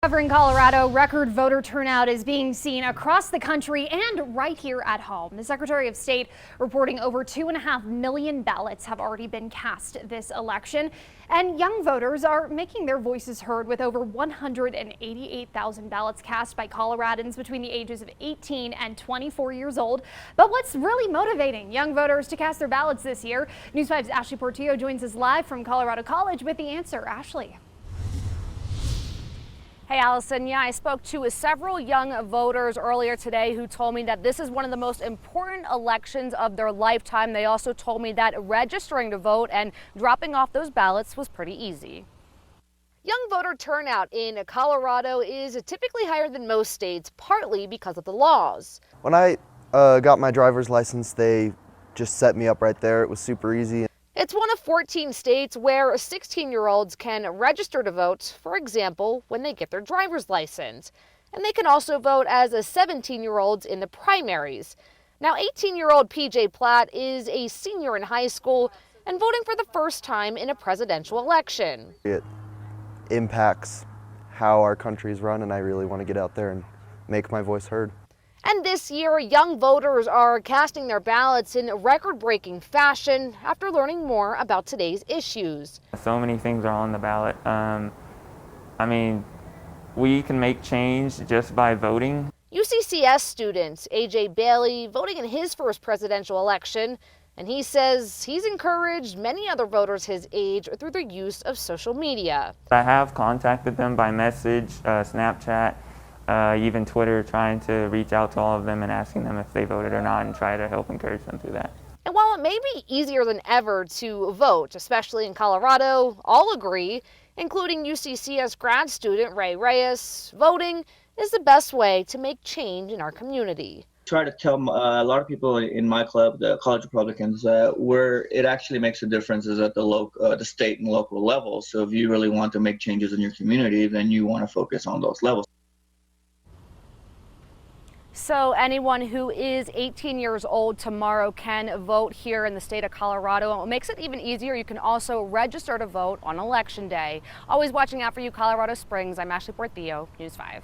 Covering Colorado, record voter turnout is being seen across the country and right here at home. The Secretary of State reporting over 2.5 million ballots have already been cast this election. And young voters are making their voices heard with over 188,000 ballots cast by Coloradans between the ages of 18 and 24 years old. But what's really motivating young voters to cast their ballots this year? News 5's Ashley Portillo joins us live from Colorado College with the answer. Ashley. Hey Allison, yeah, I spoke to several young voters earlier today who told me that this is one of the most important elections of their lifetime. They also told me that registering to vote and dropping off those ballots was pretty easy. Young voter turnout in Colorado is typically higher than most states, partly because of the laws. When I got my driver's license, they just set me up right there. It was super easy. It's one of 14 states where 16-year-olds can register to vote, for example, when they get their driver's license. And they can also vote as 17-year-olds in the primaries. Now, 18-year-old PJ Platt is a senior in high school and voting for the first time in a presidential election. It impacts how our country is run, and I really want to get out there and make my voice heard. And this year, young voters are casting their ballots in record-breaking fashion after learning more about today's issues. So many things are on the ballot. We can make change just by voting. UCCS student AJ Bailey voting in his first presidential election, and he says he's encouraged many other voters his age through their use of social media. I have contacted them by message, Snapchat, even Twitter, trying to reach out to all of them and asking them if they voted or not and try to help encourage them through that. And while it may be easier than ever to vote, especially in Colorado, all agree, including UCCS grad student Ray Reyes, voting is the best way to make change in our community. Try to tell a lot of people in my club, the College Republicans, where it actually makes a difference is at the state and local level. So if you really want to make changes in your community, then you want to focus on those levels. So anyone who is 18 years old tomorrow can vote here in the state of Colorado. And what makes it even easier, you can also register to vote on Election Day. Always watching out for you, Colorado Springs. I'm Ashley Portillo, News 5.